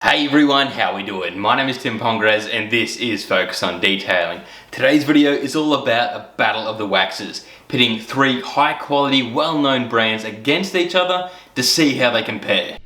Hey everyone, how we doing? My name is Tim Pongrez and this is Focus on Detailing. Today's video is all about a battle of the waxes, pitting three high quality, well-known brands against each other to see how they compare.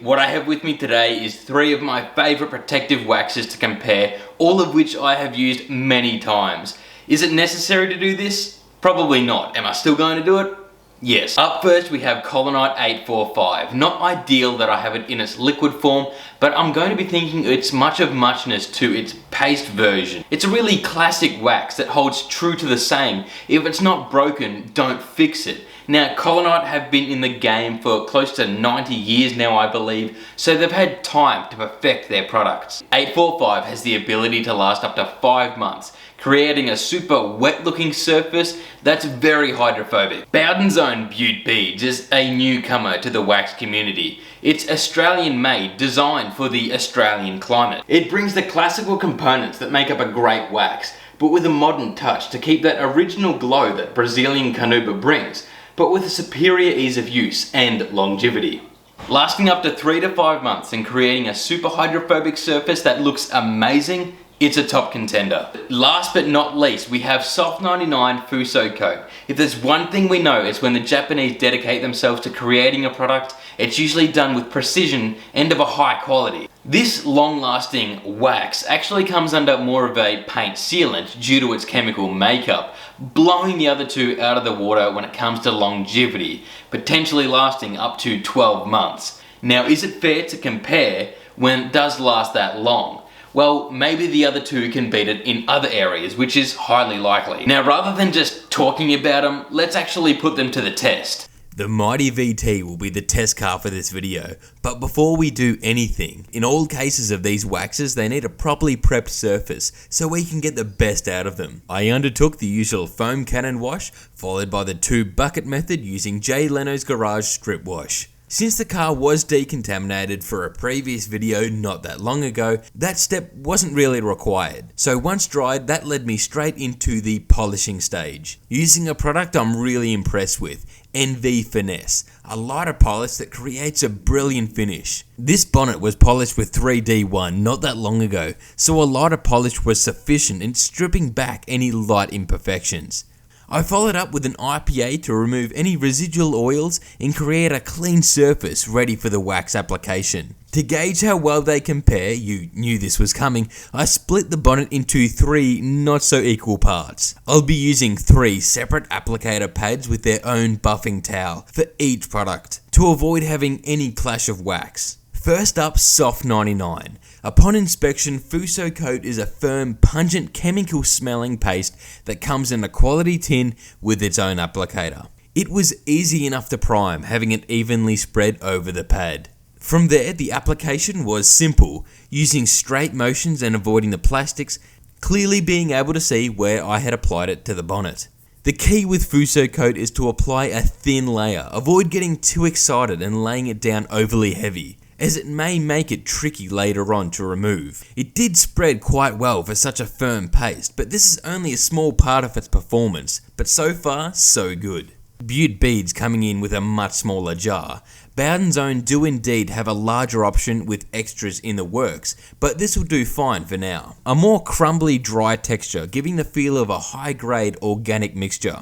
What I have with me today is three of my favourite protective waxes to compare, all of which I have used many times. Is it necessary to do this? Probably not. Am I still going to do it? Yes. Up first we have Collinite 845. Not ideal that I have it in its liquid form, but I'm going to be thinking it's much of muchness to its paste version. It's a really classic wax that holds true to the saying, if it's not broken, don't fix it. Now, Collinite have been in the game for close to 90 years now, I believe, so they've had time to perfect their products. 845 has the ability to last up to 5 months, creating a super wet looking surface that's very hydrophobic. Bowden's own Beaut Beads is a newcomer to the wax community. It's Australian made, designed for the Australian climate. It brings the classical components that make up a great wax, but with a modern touch to keep that original glow that Brazilian carnauba brings, but with a superior ease of use and longevity. Lasting up to 3 to 5 months and creating a super hydrophobic surface that looks amazing, it's a top contender. Last but not least, we have Soft 99 Fusso coat. If there's one thing we know, it's when the Japanese dedicate themselves to creating a product, it's usually done with precision and of a high quality. This long-lasting wax actually comes under more of a paint sealant due to its chemical makeup, blowing the other two out of the water when it comes to longevity, potentially lasting up to 12 months. Now, is it fair to compare when it does last that long? Well, maybe the other two can beat it in other areas, which is highly likely. Now, rather than just talking about them, let's actually put them to the test. The mighty VT will be the test car for this video, but before we do anything, in all cases of these waxes they need a properly prepped surface so we can get the best out of them. I undertook the usual foam cannon wash, followed by the 2-bucket method using Jay Leno's Garage strip wash. Since the car was decontaminated for a previous video not that long ago, that step wasn't really required. So once dried, that led me straight into the polishing stage. Using a product I'm really impressed with, NV Finesse, a lighter polish that creates a brilliant finish. This bonnet was polished with 3D1 not that long ago, so a lighter polish was sufficient in stripping back any light imperfections. I followed up with an IPA to remove any residual oils and create a clean surface ready for the wax application. To gauge how well they compare, you knew this was coming, I split the bonnet into 3 not so equal parts. I'll be using 3 separate applicator pads with their own buffing towel for each product to avoid having any clash of wax. First up, Soft 99. Upon inspection, Fusso coat is a firm, pungent, chemical smelling paste that comes in a quality tin with its own applicator. It was easy enough to prime, having it evenly spread over the pad. From there, the application was simple, using straight motions and avoiding the plastics, clearly being able to see where I had applied it to the bonnet. The key with Fusso coat is to apply a thin layer, avoid getting too excited and laying it down overly heavy, as it may make it tricky later on to remove. It did spread quite well for such a firm paste, but this is only a small part of its performance, but so far, so good. Beaut Beads coming in with a much smaller jar. Bowden's own do indeed have a larger option with extras in the works, but this will do fine for now. A more crumbly dry texture, giving the feel of a high grade organic mixture.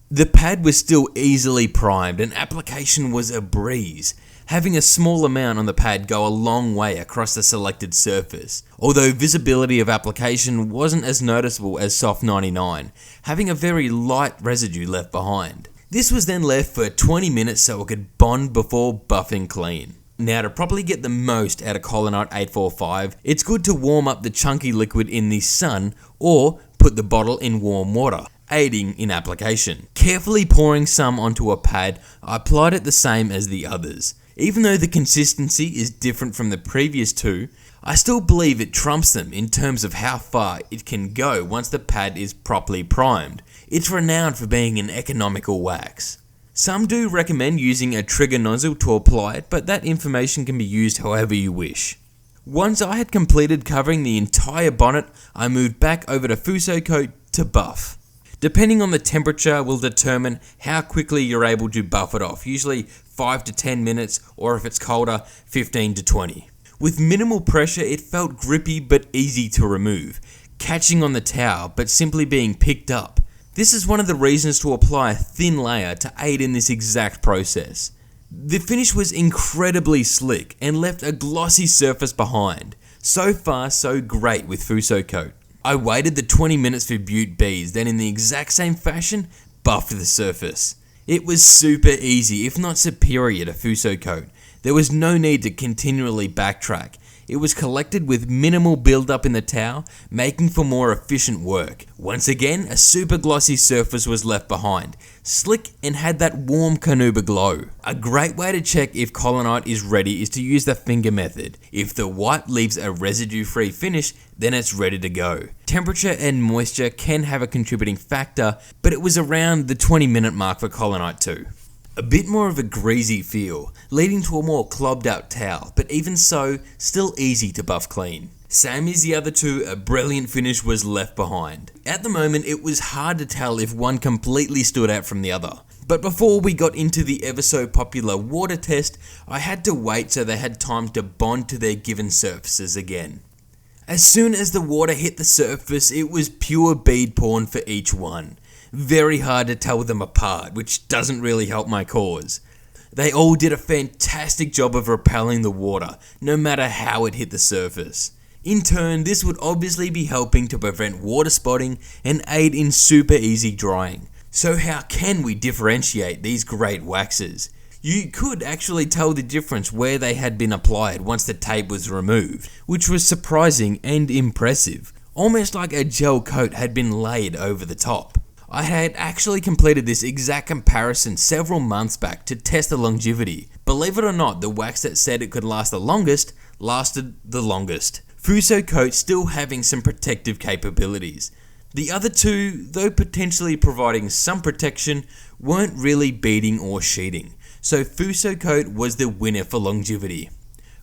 The pad was still easily primed and application was a breeze. Having a small amount on the pad go a long way across the selected surface, although visibility of application wasn't as noticeable as Soft 99, having a very light residue left behind. This was then left for 20 minutes so it could bond before buffing clean. Now, to properly get the most out of Collinite 845, it's good to warm up the chunky liquid in the sun or put the bottle in warm water, aiding in application. Carefully pouring some onto a pad, I applied it the same as the others. Even though the consistency is different from the previous two, I still believe it trumps them in terms of how far it can go once the pad is properly primed. It's renowned for being an economical wax. Some do recommend using a trigger nozzle to apply it, but that information can be used however you wish. Once I had completed covering the entire bonnet, I moved back over to Fusso coat to buff. Depending on the temperature will determine how quickly you're able to buff it off, usually 5 to 10 minutes, or if it's colder, 15 to 20. With minimal pressure, it felt grippy but easy to remove, catching on the towel but simply being picked up. This is one of the reasons to apply a thin layer to aid in this exact process. The finish was incredibly slick and left a glossy surface behind. So far so great with Fusso coat. I waited the 20 minutes for Beaut Beads, then in the exact same fashion, buffed the surface. It was super easy, if not superior to Fusso coat. There was no need to continually backtrack. It was collected with minimal build-up in the towel, making for more efficient work. Once again, a super glossy surface was left behind, slick and had that warm carnauba glow. A great way to check if Collinite is ready is to use the finger method. If the wipe leaves a residue-free finish, then it's ready to go. Temperature and moisture can have a contributing factor, but it was around the 20-minute mark for Collinite too. A bit more of a greasy feel, leading to a more clobbed up towel, but even so, still easy to buff clean. Same as the other two, a brilliant finish was left behind. At the moment, it was hard to tell if one completely stood out from the other. But before we got into the ever so popular water test, I had to wait so they had time to bond to their given surfaces again. As soon as the water hit the surface, it was pure bead porn for each one. Very hard to tell them apart, which doesn't really help my cause. They all did a fantastic job of repelling the water, no matter how it hit the surface. In turn, this would obviously be helping to prevent water spotting and aid in super easy drying. So how can we differentiate these great waxes? You could actually tell the difference where they had been applied once the tape was removed, which was surprising and impressive, almost like a gel coat had been laid over the top. I had actually completed this exact comparison several months back to test the longevity. Believe it or not, the wax that said it could last the longest, lasted the longest. Fusso coat still having some protective capabilities. The other two, though potentially providing some protection, weren't really beading or sheeting, so Fusso coat was the winner for longevity.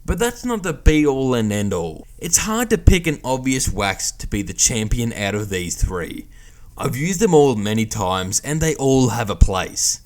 But that's not the be all and end all. It's hard to pick an obvious wax to be the champion out of these three. I've used them all many times and they all have a place.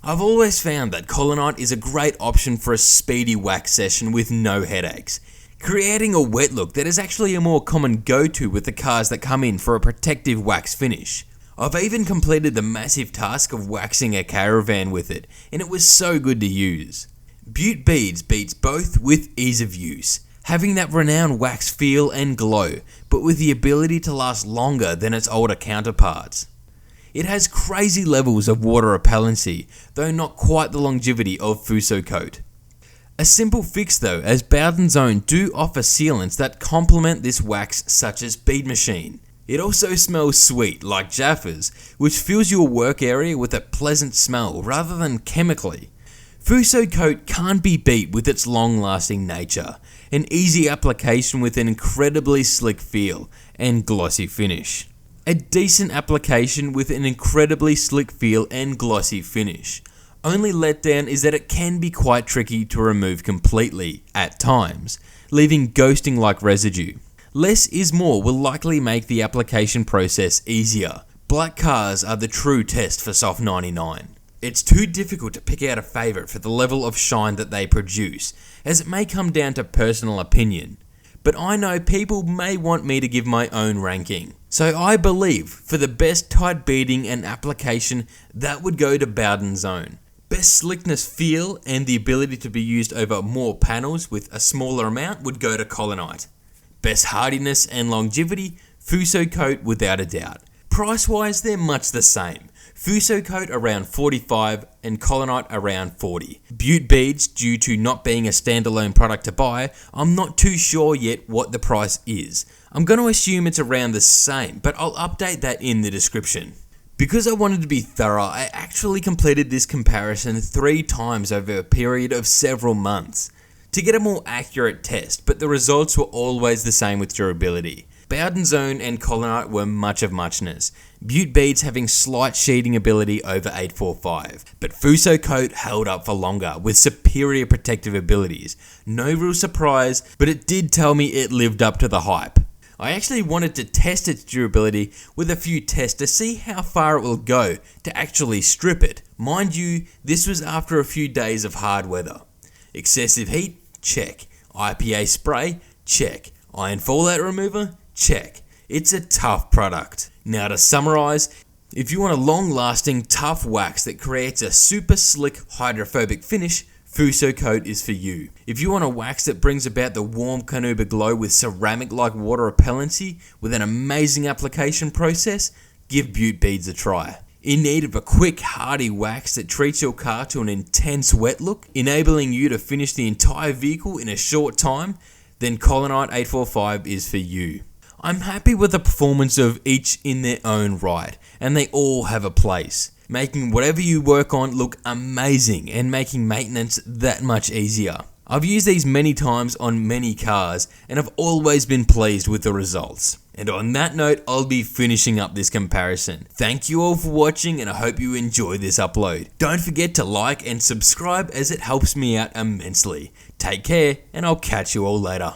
I've always found that Collinite is a great option for a speedy wax session with no headaches, creating a wet look that is actually a more common go-to with the cars that come in for a protective wax finish. I've even completed the massive task of waxing a caravan with it, and it was so good to use. Beaut Beads beats both with ease of use, having that renowned wax feel and glow, but with the ability to last longer than its older counterparts. It has crazy levels of water repellency, though not quite the longevity of Fusso coat. A simple fix though, as Bowden's own do offer sealants that complement this wax, such as Bead Machine. It also smells sweet, like Jaffa's, which fills your work area with a pleasant smell rather than chemically. Fusso coat can't be beat with its long-lasting nature, an easy application with an incredibly slick feel and glossy finish. A decent application with an incredibly slick feel and glossy finish. Only letdown is that it can be quite tricky to remove completely, at times, leaving ghosting like residue. Less is more will likely make the application process easier. Black cars are the true test for Soft 99. It's too difficult to pick out a favourite for the level of shine that they produce, as it may come down to personal opinion. But I know people may want me to give my own ranking. So I believe, for the best tight beading and application, that would go to Bowden's own. Best slickness feel and the ability to be used over more panels with a smaller amount would go to Collinite. Best hardiness and longevity, Fusso coat without a doubt. Price wise, they're much the same. Fusso coat around $45 and Collinite around $40. Beaut Beads, due to not being a standalone product to buy, I'm not too sure yet what the price is. I'm going to assume it's around the same, but I'll update that in the description. Because I wanted to be thorough, I actually completed this comparison 3 times over a period of several months. to get a more accurate test, but the results were always the same with durability. Bowden's Own and Collinite were much of muchness, Beaut Beads having slight sheeting ability over 845, but Fusso coat held up for longer with superior protective abilities. No real surprise, but it did tell me it lived up to the hype. I actually wanted to test its durability with a few tests to see how far it will go to actually strip it. Mind you, this was after a few days of hard weather. Excessive heat? Check. IPA spray? Check. Iron fallout remover? Check. It's a tough product. Now to summarize, if you want a long-lasting, tough wax that creates a super slick hydrophobic finish, Fusso coat is for you. If you want a wax that brings about the warm carnauba glow with ceramic-like water repellency with an amazing application process, give Beaut Beads a try. In need of a quick, hardy wax that treats your car to an intense wet look, enabling you to finish the entire vehicle in a short time, then Collinite 845 is for you. I'm happy with the performance of each in their own right, and they all have a place, making whatever you work on look amazing and making maintenance that much easier. I've used these many times on many cars and have always been pleased with the results. And on that note, I'll be finishing up this comparison. Thank you all for watching and I hope you enjoy this upload. Don't forget to like and subscribe as it helps me out immensely. Take care and I'll catch you all later.